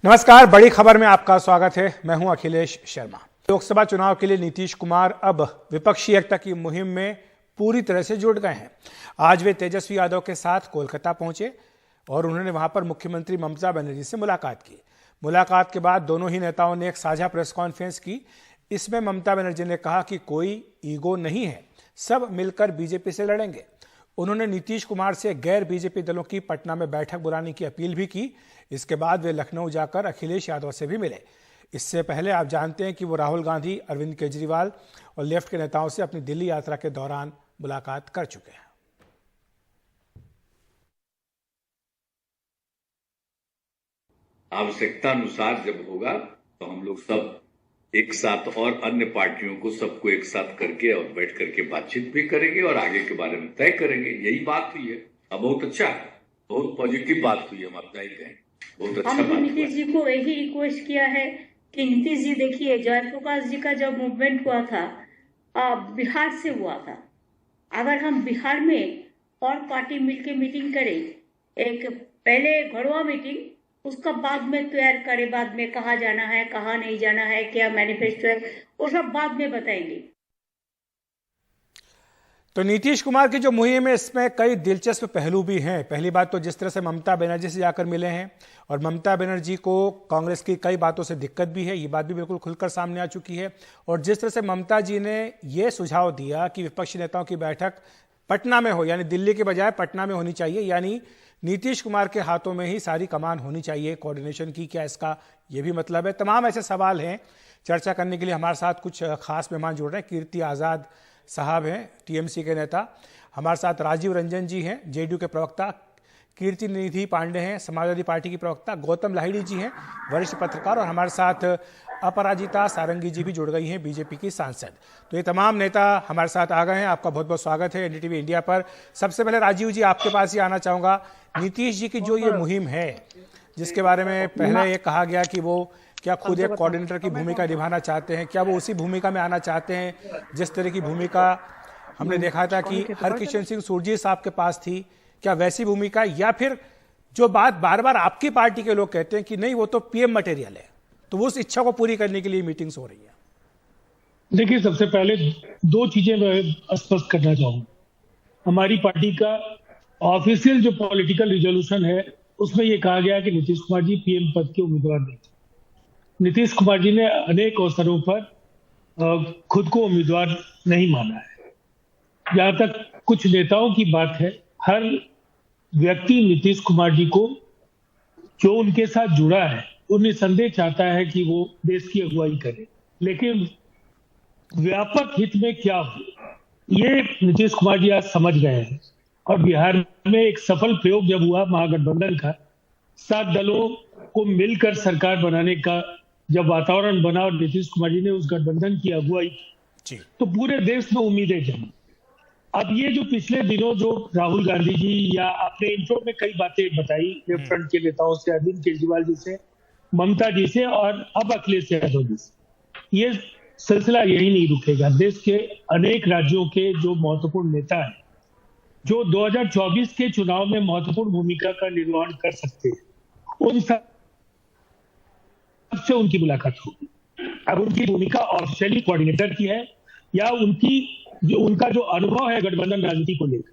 नमस्कार, बड़ी खबर में आपका स्वागत है। मैं हूं अखिलेश शर्मा। लोकसभा चुनाव के लिए नीतीश कुमार अब विपक्षी एकता की मुहिम में पूरी तरह से जुट गए हैं। आज वे तेजस्वी यादव के साथ कोलकाता पहुंचे और उन्होंने वहां पर मुख्यमंत्री ममता बनर्जी से मुलाकात की। मुलाकात के बाद दोनों ही नेताओं ने एक साझा प्रेस कॉन्फ्रेंस की। इसमें ममता बनर्जी ने कहा कि कोई ईगो नहीं है, सब मिलकर बीजेपी से लड़ेंगे। उन्होंने नीतीश कुमार से गैर बीजेपी दलों की पटना में बैठक बुलाने की अपील भी की। इसके बाद वे लखनऊ जाकर अखिलेश यादव से भी मिले। इससे पहले आप जानते हैं कि वो राहुल गांधी, अरविंद केजरीवाल और लेफ्ट के नेताओं से अपनी दिल्ली यात्रा के दौरान मुलाकात कर चुके हैं। आवश्यकता अनुसार जब होगा तो हम लोग सब एक साथ और अन्य पार्टियों को सबको एक साथ करके और बैठ करके बातचीत भी करेंगे और आगे के बारे में तय करेंगे। यही बात हुई है। अब बहुत अच्छा, बहुत पॉजिटिव बात हुई है। हम अपना ही कहें, बहुत अच्छा बात। नीतीश जी को यही रिक्वेस्ट किया है कि नीतीश जी देखिए, जयप्रकाश जी का जब मूवमेंट हुआ था बिहार से हुआ था। अगर हम बिहार में और पार्टी मिलके मीटिंग करें, एक पहले घड़वा मीटिंग, उसका बाद में तैयार करें, बाद में कहाँ जाना है, कहाँ नहीं जाना है, क्या मैनिफेस्टो है, वो सब बाद में बताएंगे। तो नीतीश कुमार की जो मुहिम है, इसमें कई दिलचस्प पहलू भी हैं। पहली बात तो जिस तरह से ममता बनर्जी से जाकर मिले हैं और ममता बनर्जी को कांग्रेस की कई बातों से दिक्कत भी है, ये बात भी बिल्कुल खुलकर सामने आ चुकी है। और जिस तरह से ममता जी ने ये सुझाव दिया कि विपक्षी नेताओं की बैठक पटना में हो, यानी दिल्ली के बजाय पटना में होनी चाहिए, यानी नीतीश कुमार के हाथों में ही सारी कमान होनी चाहिए कोऑर्डिनेशन की। क्या इसका ये भी मतलब है? तमाम ऐसे सवाल हैं। चर्चा करने के लिए हमारे साथ कुछ खास मेहमान जुड़ रहे हैं। कीर्ति आज़ाद साहब हैं, टीएमसी के नेता। हमारे साथ राजीव रंजन जी हैं, जेडीयू के प्रवक्ता। कीर्ति निधि पांडे हैं, समाजवादी पार्टी की प्रवक्ता। गौतम लाहिड़ी जी हैं, वरिष्ठ पत्रकार। और हमारे साथ अपराजिता सारंगी जी भी जुड़ गई हैं, बीजेपी की सांसद। तो ये तमाम नेता हमारे साथ आ गए हैं। आपका बहुत बहुत स्वागत है एनडीटीवी इंडिया पर। सबसे पहले राजीव जी, आपके पास ही आना चाहूँगा। नीतीश जी की जो ये मुहिम है, जिसके बारे में पहले ये कहा गया कि वो क्या खुद एक कोऑर्डिनेटर की भूमिका निभाना चाहते हैं, क्या वो उसी भूमिका में आना चाहते हैं जिस तरह की भूमिका हमने देखा था कि हरकिशन सिंह सुरजी साहब के पास थी? क्या वैसी भूमिका, या फिर जो बात बार बार आपकी पार्टी के लोग कहते हैं कि नहीं वो तो पीएम मटेरियल है, तो वो उस इच्छा को पूरी करने के लिए मीटिंग्स हो रही है? देखिए, सबसे पहले दो चीजें मैं स्पष्ट करना चाहूंगा। हमारी पार्टी का ऑफिशियल जो पॉलिटिकल रिजोल्यूशन है, उसमें यह कहा गया कि नीतीश कुमार जी पीएम पद के उम्मीदवार नहीं। नीतीश कुमार जी ने अनेक अवसरों पर खुद को उम्मीदवार नहीं माना है। जहां तक कुछ नेताओं की बात है, हर व्यक्ति नीतीश कुमार जी को जो उनके साथ जुड़ा है, वो निसंदेह चाहता है कि वो देश की अगुवाई करे, लेकिन व्यापक हित में क्या हो, ये नीतीश कुमार जी आज समझ गए हैं। और बिहार में एक सफल प्रयोग जब हुआ महागठबंधन का, 7 दलों को मिलकर सरकार बनाने का जब वातावरण बना और नीतीश कुमार जी ने उस गठबंधन की अगुवाई की, तो पूरे देश में उम्मीदें जमी। अब ये जो पिछले दिनों जो राहुल गांधी जी, या आपने इंट्रो में कई बातें बताई लेफ्ट फ्रंट के नेताओं से, अरविंद केजरीवाल जी से, ममता जी से और अब अखिलेश यादव जी से, ये सिलसिला यही नहीं रुकेगा। देश के अनेक राज्यों के जो महत्वपूर्ण नेता हैं, जो 2024 के चुनाव में महत्वपूर्ण भूमिका का निर्वहन कर सकते हैं, उन सबसे उनकी मुलाकात होगी। अब उनकी भूमिका ऑफिशियली कोऑर्डिनेटर की है, या उनका जो अनुभव है गठबंधन राजनीति को लेकर,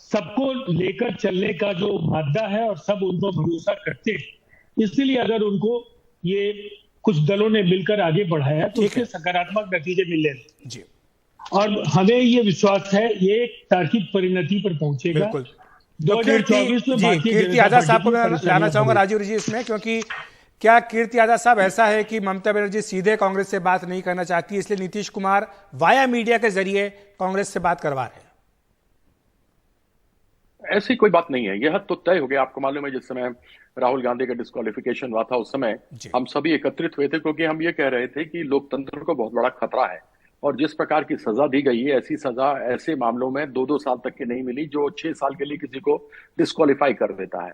सबको लेकर चलने का जो मादा है, और सब उन पर भरोसा करते हैं। इसलिए अगर उनको ये कुछ दलों ने मिलकर आगे बढ़ाया तो उसके सकारात्मक नतीजे मिल रहे जी। और हमें ये विश्वास है ये एक तार्किक परिणति पर पहुंचेगा। 2024 में कीर्ति आजाद साहब को मैं लाना चाहूंगा राजीव जी इसमें, क्योंकि क्या कीर्ति आजाद साहब ऐसा है कि ममता बनर्जी सीधे कांग्रेस से बात नहीं करना चाहती, इसलिए नीतीश कुमार वाया मीडिया के जरिए कांग्रेस से बात करवा रहे हैं? ऐसी कोई बात नहीं है। यह तो तय हो गया। आपको मालूम है, जिस समय राहुल गांधी का डिस्क्वालिफिकेशन हुआ था, उस समय हम सभी एकत्रित हुए थे, क्योंकि हम ये कह रहे थे कि लोकतंत्र को बहुत बड़ा खतरा है। और जिस प्रकार की सजा दी गई है, ऐसी सजा ऐसे मामलों में 2-2 साल तक की नहीं मिली, जो 6 साल के लिए किसी को डिस्क्वालीफाई कर देता है।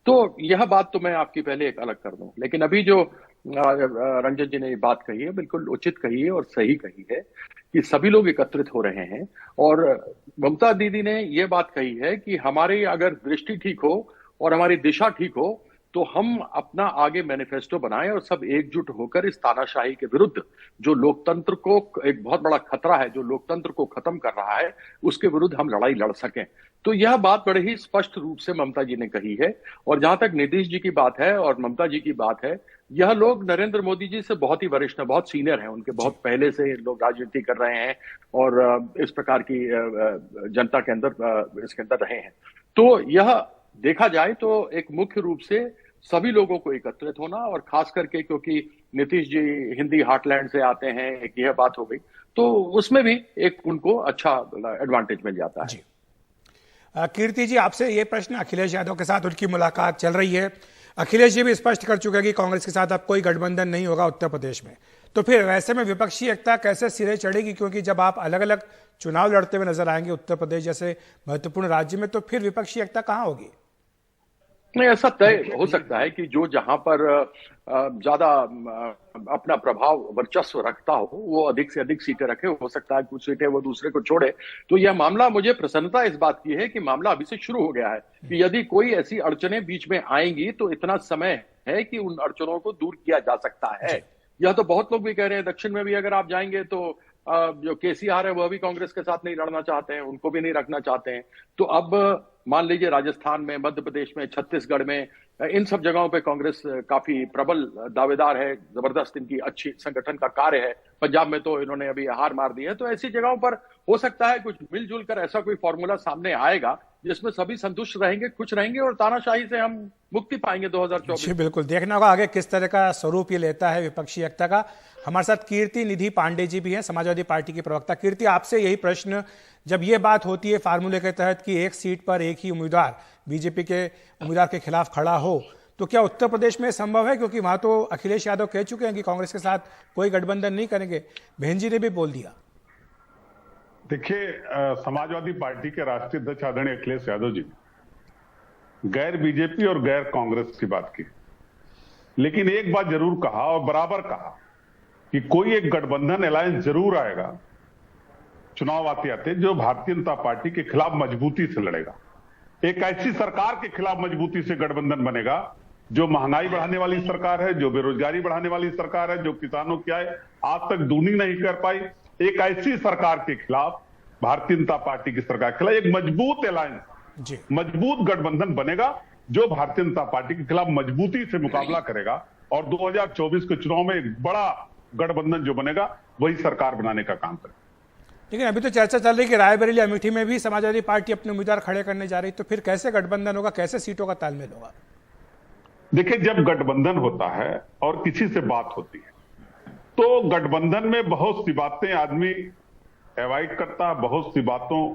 तो यह बात तो मैं आपकी पहले एक अलग कर दूं, लेकिन अभी जो रंजन जी ने बात कही है, बिल्कुल उचित कही है और सही कही है कि सभी लोग एकत्रित हो रहे हैं। और ममता दीदी ने यह बात कही है कि हमारी अगर दृष्टि ठीक हो और हमारी दिशा ठीक हो तो हम अपना आगे मैनिफेस्टो बनाएं और सब एकजुट होकर इस तानाशाही के विरुद्ध, जो लोकतंत्र को एक बहुत बड़ा खतरा है, जो लोकतंत्र को खत्म कर रहा है, उसके विरुद्ध हम लड़ाई लड़ सकें। तो यह बात बड़े ही स्पष्ट रूप से ममता जी ने कही है। और जहां तक नीतीश जी की बात है और ममता जी की बात है, यह लोग नरेंद्र मोदी जी से बहुत ही वरिष्ठ हैं, बहुत सीनियर हैं, उनके बहुत पहले से लोग राजनीति कर रहे हैं और इस प्रकार की जनता के अंदर इसके अंदर रहे हैं। तो यह देखा जाए तो एक मुख्य रूप से सभी लोगों को एकत्रित होना, और खास करके क्योंकि नीतीश जी हिंदी हार्टलैंड से आते हैं, एक यह बात हो गई, तो उसमें भी एक उनको अच्छा एडवांटेज मिल जाता है। कीर्ति जी, आपसे ये प्रश्न, अखिलेश यादव के साथ उनकी मुलाकात चल रही है, अखिलेश जी भी स्पष्ट कर चुके हैं कि कांग्रेस के साथ अब कोई गठबंधन नहीं होगा उत्तर प्रदेश में, तो फिर ऐसे में विपक्षी एकता कैसे सिरे चढ़ेगी? क्योंकि जब आप अलग अलग चुनाव लड़ते हुए नजर आएंगे उत्तर प्रदेश जैसे महत्वपूर्ण राज्य में, तो फिर विपक्षी एकता कहां होगी? नहीं, ऐसा तय हो सकता है कि जो जहां पर ज्यादा अपना प्रभाव वर्चस्व रखता हो वो अधिक से अधिक सीटें रखे। हो सकता है कुछ सीटें वो दूसरे को छोड़े। तो यह मामला, मुझे प्रसन्नता इस बात की है कि मामला अभी से शुरू हो गया है कि यदि कोई ऐसी अड़चनें बीच में आएंगी तो इतना समय है कि उन अड़चनों को दूर किया जा सकता है। यह तो बहुत लोग भी कह रहे हैं, दक्षिण में भी अगर आप जाएंगे तो जो केसीआर है वह भी कांग्रेस के साथ नहीं लड़ना चाहते हैं, उनको भी नहीं रखना चाहते हैं। तो अब मान लीजिए राजस्थान में, मध्य प्रदेश में, छत्तीसगढ़ में, इन सब जगहों पे कांग्रेस काफी प्रबल दावेदार है, जबरदस्त इनकी अच्छी संगठन का कार्य है। पंजाब में तो इन्होंने अभी हार मार दी है। तो ऐसी जगहों पर हो सकता है कुछ मिलजुल कर ऐसा कोई फॉर्मूला सामने आएगा जिसमें सभी संतुष्ट रहेंगे, खुश रहेंगे और तानाशाही से हम मुक्ति पाएंगे 2024। जी बिल्कुल, देखना होगा आगे किस तरह का स्वरूप ये लेता है विपक्षी एकता का। हमारे साथ कीर्ति निधि पांडे जी भी हैं, समाजवादी पार्टी की प्रवक्ता। कीर्ति, आपसे यही प्रश्न, जब ये बात होती है फार्मूले के तहत कि एक सीट पर एक ही उम्मीदवार बीजेपी के उम्मीदवार के खिलाफ खड़ा हो, तो क्या उत्तर प्रदेश में संभव है? क्योंकि वहां तो अखिलेश यादव कह चुके हैं कि कांग्रेस के साथ कोई गठबंधन नहीं करेंगे, बहन जी ने भी बोल दिया। देखिए, समाजवादी पार्टी के राष्ट्रीय अध्यक्ष आदरणीय अखिलेश यादव जी गैर बीजेपी और गैर कांग्रेस की बात की, लेकिन एक बात जरूर कहा और बराबर कहा कि कोई एक गठबंधन अलायंस जरूर आएगा चुनाव आते आते जो भारतीय जनता पार्टी के खिलाफ मजबूती से लड़ेगा। एक ऐसी सरकार के खिलाफ मजबूती से गठबंधन बनेगा जो महंगाई बढ़ाने वाली सरकार है, जो बेरोजगारी बढ़ाने वाली सरकार है, जो किसानों की आय आज तक दूनी नहीं कर पाई। एक ऐसी सरकार के खिलाफ भारतीय जनता पार्टी की सरकार के खिलाफ एक मजबूत अलायंस, मजबूत गठबंधन बनेगा जो भारतीय जनता पार्टी के खिलाफ मजबूती से मुकाबला करेगा और 2024 के चुनाव में एक बड़ा गठबंधन जो बनेगा वही सरकार बनाने का काम करेगा। लेकिन अभी तो चर्चा चल रही है कि रायबरेली अमेठी में भी समाजवादी पार्टी अपने उम्मीदवार खड़े करने जा रही, तो फिर कैसे गठबंधन होगा, कैसे सीटों का तालमेल होगा? देखिए, जब गठबंधन होता है और किसी से बात होती है तो गठबंधन में बहुत सी बातें आदमी अवॉइड करता है, बहुत सी बातों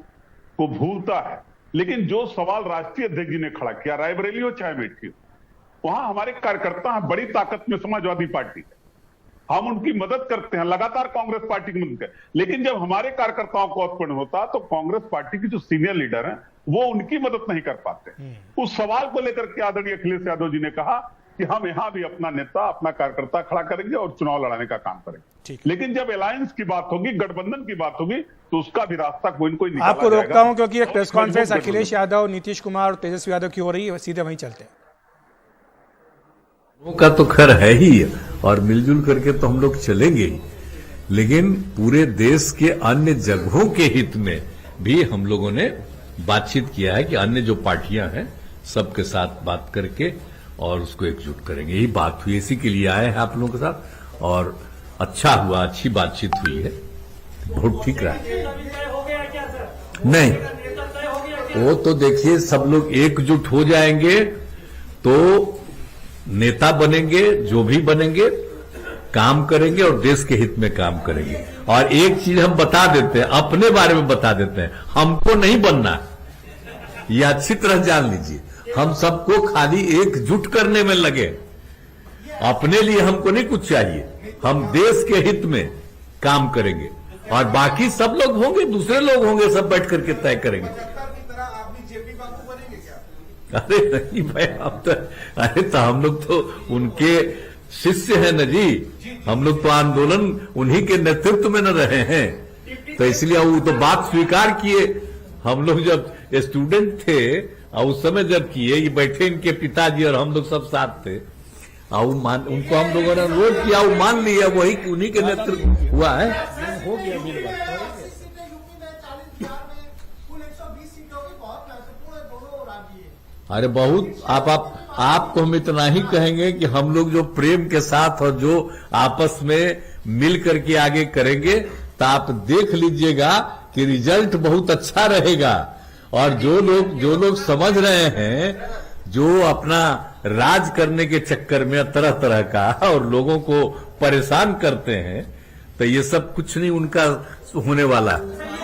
को भूलता है। लेकिन जो सवाल राष्ट्रीय अध्यक्ष जी ने खड़ा किया, रायबरेली हो चाहे अमेठी हो, वहां हमारे कार्यकर्ता हैं, बड़ी ताकत में समाजवादी पार्टी है, हम उनकी मदद करते हैं, लगातार कांग्रेस पार्टी की मदद करते हैं। लेकिन जब हमारे कार्यकर्ताओं को उत्पन्न होता तो कांग्रेस पार्टी की जो सीनियर लीडर हैं वो उनकी मदद नहीं कर पाते। उस सवाल को लेकर के आदरणीय अखिलेश यादव जी ने कहा कि हम यहां भी अपना नेता, अपना कार्यकर्ता खड़ा करेंगे और चुनाव लड़ाने का काम करेंगे। लेकिन जब अलायंस की बात होगी, गठबंधन की बात होगी, तो उसका भी रास्ता कोई न कोई निकाला आपको रोकता हूं क्योंकि एक प्रेस कॉन्फ्रेंस अखिलेश यादव, नीतीश कुमार और तेजस्वी यादव की हो रही है, सीधे वहीं चलते हैं। का तो खैर है ही और मिलजुल करके तो हम लोग चलेंगे ही, लेकिन पूरे देश के अन्य जगहों के हित में भी हम लोगों ने बातचीत किया है कि अन्य जो पार्टियां हैं सबके साथ बात करके और उसको एकजुट करेंगे। यही बात हुई, इसी के लिए आए हैं आप लोगों के साथ और अच्छा हुआ, अच्छी बातचीत हुई है, बहुत ठीक रहा। नहीं, वो तो देखिए सब लोग एकजुट हो जाएंगे तो नेता बनेंगे, जो भी बनेंगे काम करेंगे और देश के हित में काम करेंगे। और एक चीज हम बता देते हैं, अपने बारे में बता देते हैं, हमको नहीं बनना, ये अच्छी तरह जान लीजिए। हम सबको खाली एकजुट करने में लगे, अपने लिए हमको नहीं कुछ चाहिए, हम देश के हित में काम करेंगे और बाकी सब लोग होंगे, दूसरे लोग होंगे, सब बैठ करके तय करेंगे। अरे नहीं भाई, तो हम लोग तो उनके शिष्य हैं न जी, हम लोग तो आंदोलन उन्हीं के नेतृत्व में न रहे हैं, तो इसलिए वो तो बात स्वीकार किए। हम लोग जब स्टूडेंट थे और उस समय जब किए, ये बैठे इनके पिताजी और हम लोग सब साथ थे, और उनको हम लोगों ने अनुरोध किया, वो मान लिया, वही उन्हीं के नेतृत्व हुआ है। हो गया अरे बहुत आपको हम इतना ही कहेंगे कि हम लोग जो प्रेम के साथ और जो आपस में मिल करके आगे करेंगे, तो आप देख लीजिएगा कि रिजल्ट बहुत अच्छा रहेगा। और जो लोग समझ रहे हैं, जो अपना राज करने के चक्कर में तरह तरह का और लोगों को परेशान करते हैं, तो ये सब कुछ नहीं उनका होने वाला।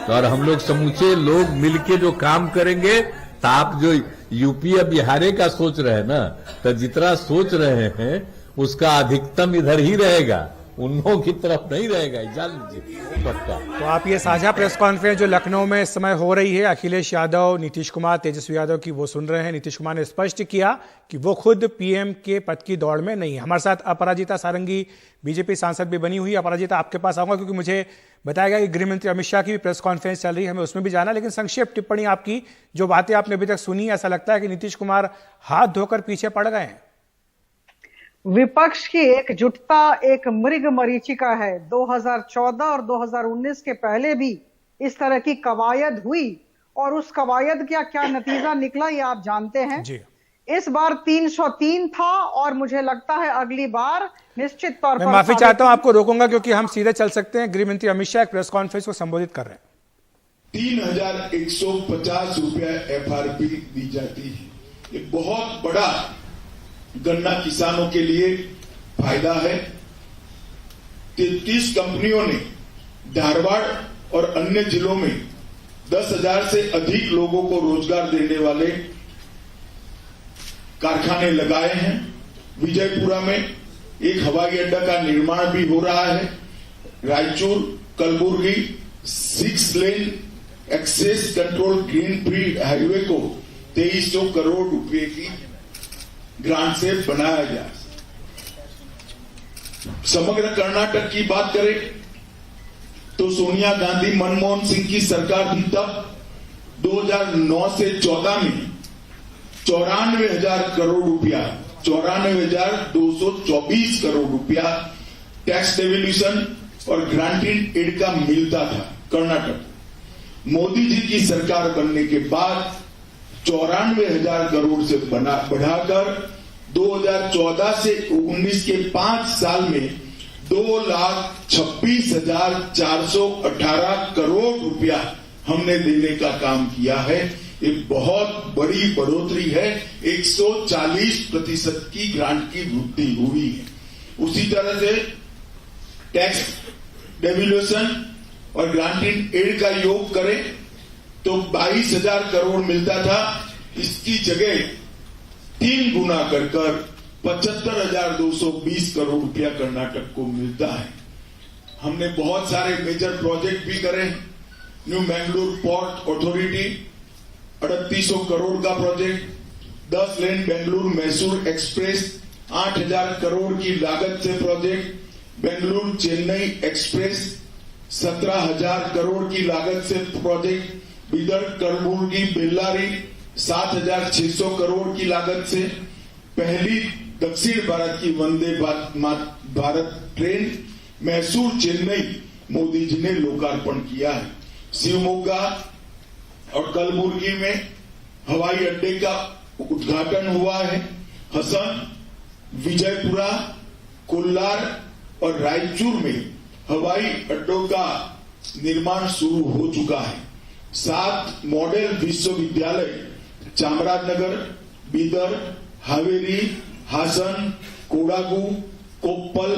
और हम लोग समूचे लोग मिलके जो काम करेंगे, तो आप जो यूपी या बिहार का सोच रहे हैं ना, तो जितना सोच रहे हैं उसका अधिकतम इधर ही रहेगा, उन लोगों की तरफ नहीं रहेगा, जान लीजिए पक्का। तो आप ये साझा प्रेस कॉन्फ्रेंस जो लखनऊ में इस समय हो रही है, अखिलेश यादव, नीतीश कुमार, तेजस्वी यादव की, वो सुन रहे हैं। नीतीश कुमार ने स्पष्ट किया कि वो खुद पीएम के पद की दौड़ में नहीं है। हमारे साथ अपराजिता सारंगी बीजेपी सांसद भी बनी हुई है। अपराजिता, आपके पास आऊंगा क्योंकि मुझे बताया गया कि गृह मंत्री अमित शाह की भी प्रेस कॉन्फ्रेंस चल रही है, हमें उसमें भी जाना। लेकिन संक्षिप्त टिप्पणी आपकी, जो बातें आपने अभी तक सुनी, ऐसा लगता है कि नीतीश कुमार हाथ धोकर पीछे पड़ गए हैं। विपक्ष की एकजुटता एक मृग मरीचिका है। 2014 और 2019 के पहले भी इस तरह की कवायद हुई, और उस कवायद का क्या नतीजा निकला ये आप जानते हैं जी। इस बार 303 था, और मुझे लगता है अगली बार निश्चित तौर पर। मैं माफी चाहता हूं, आपको रोकूंगा क्योंकि हम सीधे चल सकते हैं। गृह मंत्री अमित शाह एक प्रेस कॉन्फ्रेंस को संबोधित कर रहे हैं। 3150 रुपया एफआरपी दी जाती है। ये बहुत बड़ा गन्ना किसानों के लिए फायदा है। 33 कंपनियों ने धारवाड़ और अन्य जिलों में 10,000 से अधिक लोगों को रोजगार देने वाले कारखाने लगाए हैं। विजयपुरा में एक हवाई अड्डा का निर्माण भी हो रहा है। Raichur Kalaburagi 6 lane access control greenfield highway को 2300 करोड़ रुपए की ग्रांट से बनाया गया। समग्र कर्नाटक की बात करें तो सोनिया गांधी, मनमोहन सिंह की सरकार भी तब 2009 से 14 में 94,000 करोड़ रुपया, 94,224 करोड़ रुपया टैक्स डेवल्यूशन और ग्रांटेड एड का मिलता था कर्नाटक। मोदी जी की सरकार बनने के बाद 94,000 करोड़ से बढ़ाकर 2014 से 19 के 5 साल में 2,26,418 करोड़ रुपया हमने देने का काम किया है। ये बहुत बड़ी बढ़ोतरी है। 140% की ग्रांट की वृद्धि हुई है। उसी तरह से टैक्स डेवल्यूशन और ग्रांटेड एड का योग करें तो 22,000 करोड़ मिलता था, इसकी जगह 3 गुना कर 75,220 करोड़ रुपया कर्नाटक को मिलता है। हमने बहुत सारे मेजर प्रोजेक्ट भी करे। New Mangalore port authority 3,800 crore का प्रोजेक्ट, 10 लेन बेंगलुरु मैसूर एक्सप्रेस 8,000 करोड़ की लागत से प्रोजेक्ट, बेंगलुरु चेन्नई एक्सप्रेस 17,000 करोड़ की लागत से प्रोजेक्ट, बिदर कलबुर्गी बेल्लारी 7,600 करोड़ की लागत से, पहली दक्षिण भारत की वंदे भारत ट्रेन मैसूर चेन्नई मोदी जी ने लोकार्पण किया है। शिवमोगा और कलबुर्गी में हवाई अड्डे का उद्घाटन हुआ है। हसन, विजयपुरा, कोल्लार और रायचूर में हवाई अड्डों का निर्माण शुरू हो चुका है। 7 मॉडल विश्वविद्यालय चामराजनगर, बीदर, हावेरी, हासन, कोडागू, कोप्पल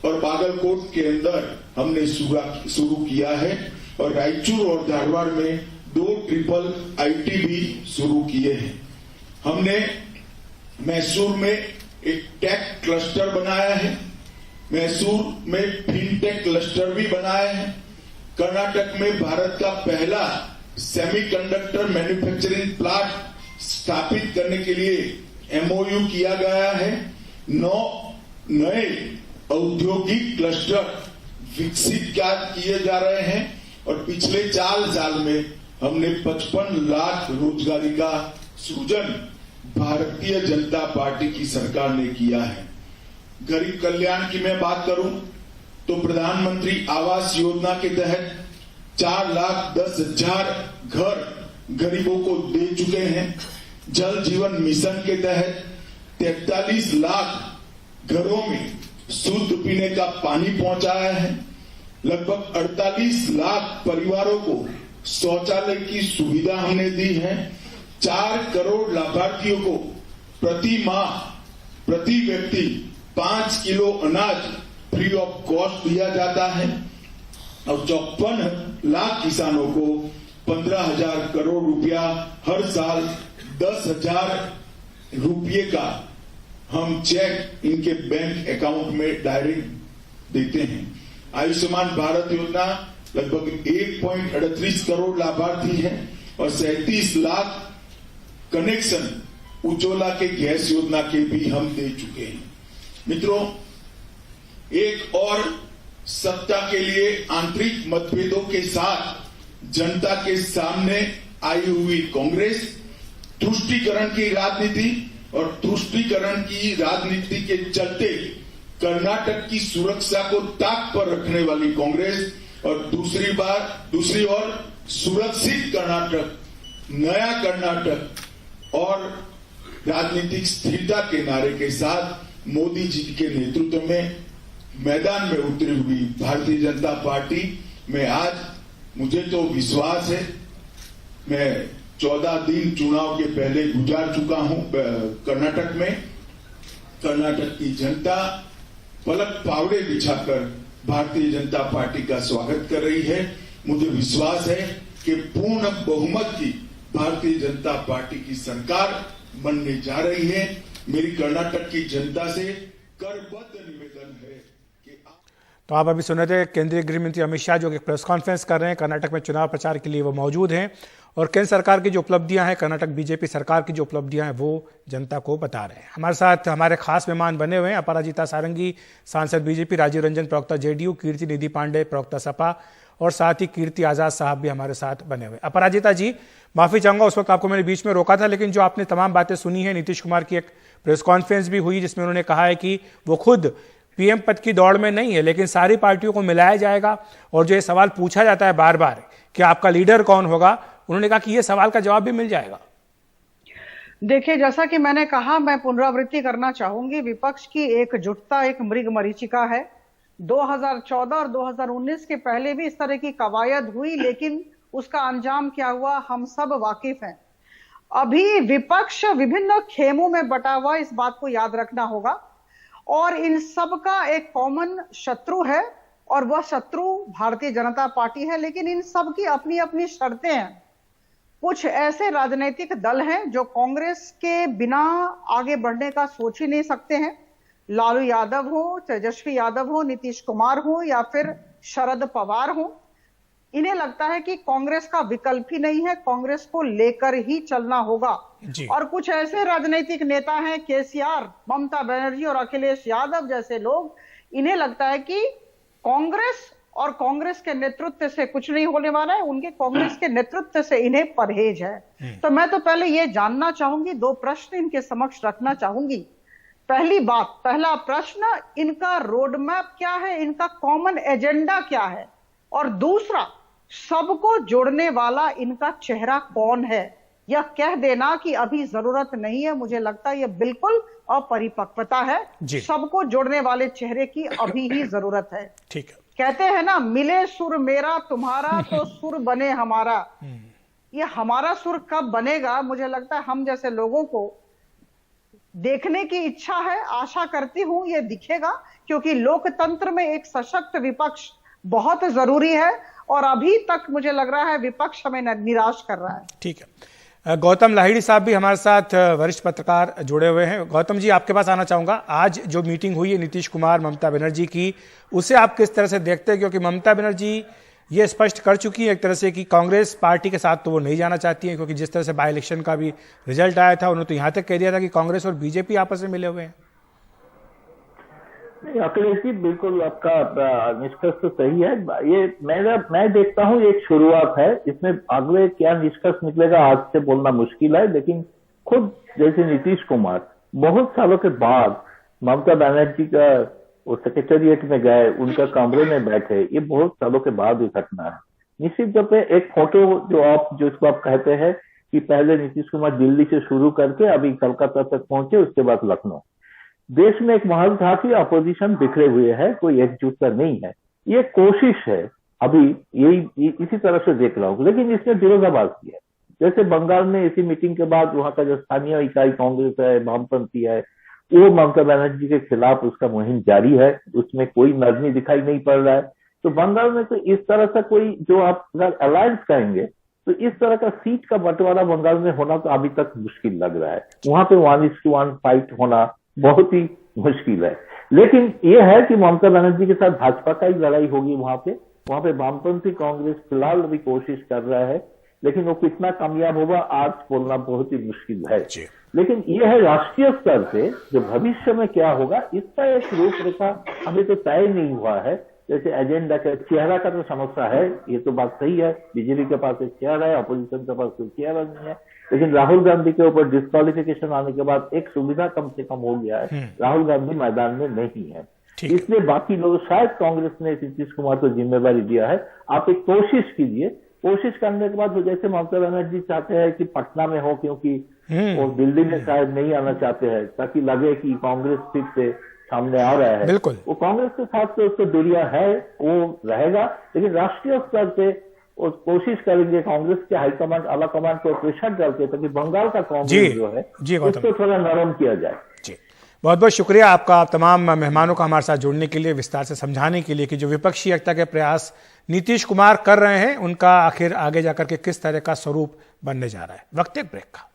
और बागलकोट के अंदर हमने शुरू किया है, और रायचूर और धारवाड़ में 2 ट्रिपल आईटी भी शुरू किए हैं। हमने मैसूर में एक टेक क्लस्टर बनाया है, मैसूर में फिनटेक क्लस्टर भी बनाया है। कर्नाटक में भारत का पहला सेमीकंडक्टर मैन्युफैक्चरिंग प्लांट स्थापित करने के लिए एमओयू किया गया है। 9 नए औद्योगिक क्लस्टर विकसित किए जा रहे हैं, और पिछले 4 साल में हमने 55 लाख रोजगारी का सृजन भारतीय जनता पार्टी की सरकार ने किया है। गरीब कल्याण की मैं बात करूं तो प्रधानमंत्री आवास योजना के तहत 4,10,000 घर गरीबों को दे चुके हैं। जल जीवन मिशन के तहत 43 लाख घरों में शुद्ध पीने का पानी पहुंचाया है। लगभग 48 लाख परिवारों को शौचालय की सुविधा हमने दी है। 4 करोड़ लाभार्थियों को प्रति माह प्रति व्यक्ति 5 किलो अनाज फ्री ऑफ कॉस्ट दिया जाता है और 54 लाख किसानों को 15,000 करोड़ रुपया हर साल 10,000 रुपये का हम चेक इनके बैंक अकाउंट में डायरेक्ट देते हैं। आयुष्मान भारत योजना लगभग 1.38 करोड़ लाभार्थी हैं और 37 लाख कनेक्शन उज्ज्वला के गैस योजना के भी हम दे चुके हैं। मित्रों, एक और सत्ता के लिए आंतरिक मतभेदों के साथ जनता के सामने आई हुई कांग्रेस तुष्टीकरण की राजनीति और तुष्टीकरण की राजनीति के चलते कर्नाटक की सुरक्षा को ताक पर रखने वाली कांग्रेस और दूसरी ओर सुरक्षित कर्नाटक, नया कर्नाटक और राजनीतिक स्थिरता के नारे के साथ मोदी जी के नेतृत्व में मैदान में उतरी हुई भारतीय जनता पार्टी में आज मुझे तो विश्वास है, मैं 14 दिन चुनाव के पहले गुजार चुका हूं कर्नाटक में। कर्नाटक की जनता पलक पावड़े बिछाकर भारतीय जनता पार्टी का स्वागत कर रही है। मुझे विश्वास है कि पूर्ण बहुमत की भारतीय जनता पार्टी की सरकार बनने जा रही है। मेरी कर्नाटक की जनता से करबद्ध निवेदन है कि तो आप अभी सुन रहे थे केंद्रीय गृह मंत्री अमित शाह जो कि प्रेस कॉन्फ्रेंस कर रहे हैं। कर्नाटक में चुनाव प्रचार के लिए वो मौजूद हैं और केंद्र सरकार की जो उपलब्धियां हैं, कर्नाटक बीजेपी सरकार की जो उपलब्धियां हैं, वो जनता को बता रहे हैं। हमारे साथ हमारे खास मेहमान बने हुए हैं अपराजिता सारंगी, सांसद बीजेपी, राजीव रंजन, प्रवक्ता जेडीयू, कीर्ति निधि पांडे, प्रवक्ता सपा, और साथ ही कीर्ति आजाद साहब भी हमारे साथ बने हुए। अपराजिता जी, माफी चाहूंगा उस वक्त आपको मैंने बीच में रोका था, लेकिन जो आपने तमाम बातें सुनी है, नीतीश कुमार की एक प्रेस कॉन्फ्रेंस भी हुई जिसमें उन्होंने कहा है कि वो खुद पीएम पद की दौड़ में नहीं है, लेकिन सारी पार्टियों को मिलाया जाएगा। और जो ये सवाल पूछा जाता है बार बार कि आपका लीडर कौन होगा, उन्होंने कहा कि ये सवाल का जवाब भी मिल जाएगा। देखिए, जैसा कि मैंने कहा, मैं पुनरावृत्ति करना चाहूंगी, विपक्ष की एकजुटता एक मृग मरीचिका है। 2014 और 2019 के पहले भी इस तरह की कवायद हुई, लेकिन उसका अंजाम क्या हुआ हम सब वाकिफ हैं। अभी विपक्ष विभिन्न खेमों में बटा हुआ, इस बात को याद रखना होगा। और इन सब का एक कॉमन शत्रु है और वह शत्रु भारतीय जनता पार्टी है, लेकिन इन सब की अपनी अपनी शर्तें हैं। कुछ ऐसे राजनीतिक दल हैं जो कांग्रेस के बिना आगे बढ़ने का सोच ही नहीं सकते हैं। लालू यादव हो, तेजस्वी यादव हो, नीतीश कुमार हो या फिर शरद पवार हो, इन्हें लगता है कि कांग्रेस का विकल्प ही नहीं है, कांग्रेस को लेकर ही चलना होगा। और कुछ ऐसे राजनीतिक नेता हैं, केसीआर, ममता बनर्जी और अखिलेश यादव जैसे लोग, इन्हें लगता है कि कांग्रेस और कांग्रेस के नेतृत्व से कुछ नहीं होने वाला है, उनके कांग्रेस के नेतृत्व से इन्हें परहेज है। तो मैं तो पहले ये जानना चाहूंगी, 2 प्रश्न इनके समक्ष रखना चाहूंगी। पहला प्रश्न, इनका रोड मैप क्या है, इनका कॉमन एजेंडा क्या है, और दूसरा, सबको जोड़ने वाला इनका चेहरा कौन है। यह कह देना कि अभी जरूरत नहीं है, मुझे लगता है यह बिल्कुल अपरिपक्वता है। सबको जोड़ने वाले चेहरे की अभी ही जरूरत है। ठीक है, कहते हैं ना, मिले सुर मेरा तुम्हारा तो सुर बने हमारा। ये हमारा सुर कब बनेगा, मुझे लगता है हम जैसे लोगों को देखने की इच्छा है। आशा करती हूं ये दिखेगा, क्योंकि लोकतंत्र में एक सशक्त विपक्ष बहुत जरूरी है और अभी तक मुझे लग रहा है विपक्ष हमें निराश कर रहा है। ठीक है, गौतम लाहिड़ी साहब भी हमारे साथ वरिष्ठ पत्रकार जुड़े हुए हैं। गौतम जी, आपके पास आना चाहूंगा। आज जो मीटिंग हुई है नीतीश कुमार ममता बनर्जी की, उसे आप किस तरह से देखते हैं? क्योंकि ममता बनर्जी ये स्पष्ट कर चुकी है एक तरह से कि कांग्रेस पार्टी के साथ तो वो नहीं जाना चाहती है, क्योंकि जिस तरह से बाई इलेक्शन का भी रिजल्ट आया था, उन्होंने तो यहां तक कह दिया था कि कांग्रेस और बीजेपी आपस में मिले हुए हैं। अखिलेश जी, बिल्कुल आपका निष्कर्ष तो सही है। ये मैं देखता हूँ एक शुरुआत है, इसमें अगले क्या निष्कर्ष निकलेगा आज से बोलना मुश्किल है, लेकिन खुद जैसे नीतीश कुमार बहुत सालों के बाद ममता बनर्जी का वो सेक्रेटेरिएट में गए, उनका कमरे में बैठे, ये बहुत सालों के बाद ही घटना है। निश्चित तौर पे एक फोटो जिसको आप कहते हैं कि पहले नीतीश कुमार दिल्ली से शुरू करके अभी कलकत्ता तक पहुंचे, उसके बाद लखनऊ, देश में एक महल था कि अपोजिशन बिखरे हुए है, कोई एकजुटता नहीं है। ये कोशिश है, अभी यही इसी तरह से देख रहा हूँ, लेकिन इसने विरोधाभास किया। जैसे बंगाल में इसी मीटिंग के बाद वहां का जो स्थानीय इकाई कांग्रेस है, वामपंथी है, वो ममता बनर्जी के खिलाफ उसका मुहिम जारी है, उसमें कोई नरमी दिखाई नहीं पड़ रहा है। तो बंगाल में तो इस तरह का कोई, जो आप अगर अलायंस कहेंगे, तो इस तरह का सीट का बंटवारा बंगाल में होना तो अभी तक मुश्किल लग रहा है। वहां पे 1:1 फाइट होना बहुत ही मुश्किल है। लेकिन ये है कि ममता बनर्जी के साथ भाजपा का ही लड़ाई होगी वहां पे वामपंथी कांग्रेस फिलहाल अभी कोशिश कर रहा है, लेकिन वो कितना कामयाब होगा आज बोलना बहुत ही मुश्किल है। लेकिन ये है राष्ट्रीय स्तर पे जो भविष्य में क्या होगा, इसका एक रूपरेखा अभी तो तय नहीं हुआ है। जैसे एजेंडा का चेहरा का तो समस्या है, ये तो बात सही है, बीजेपी के पास एक चेहरा है, अपोजिशन के पास कोई चेहरा नहीं है। लेकिन राहुल गांधी के ऊपर डिस्क्वालिफिकेशन आने के बाद एक सुविधा कम से कम हो गया है, राहुल गांधी मैदान में नहीं है, इसलिए बाकी लोग, शायद कांग्रेस ने नीतीश कुमार को जिम्मेवारी दिया है, आप एक कोशिश कीजिए। कोशिश करने के बाद जैसे ममता बनर्जी चाहते हैं कि पटना में हो, क्योंकि वो दिल्ली में शायद नहीं आना चाहते हैं, ताकि लगे कि कांग्रेस फिर से सामने आ रहा है। बिल्कुल, वो कांग्रेस के साथ तो उसको दूरिया है, वो रहेगा, लेकिन राष्ट्रीय स्तर पे वो कोशिश करेंगे कांग्रेस के हाईकमांड, आला कमांड को प्रेशर डालते, ताकि बंगाल का कांग्रेस जो है उसको थोड़ा नरम किया जाए। जी, बहुत बहुत शुक्रिया आपका, आप तमाम मेहमानों का हमारे साथ जुड़ने के लिए, विस्तार से समझाने के लिए कि जो विपक्षी एकता के प्रयास नीतीश कुमार कर रहे हैं, उनका आखिर आगे जाकर के किस तरह का स्वरूप बनने जा रहा है। वक्त एक ब्रेक का।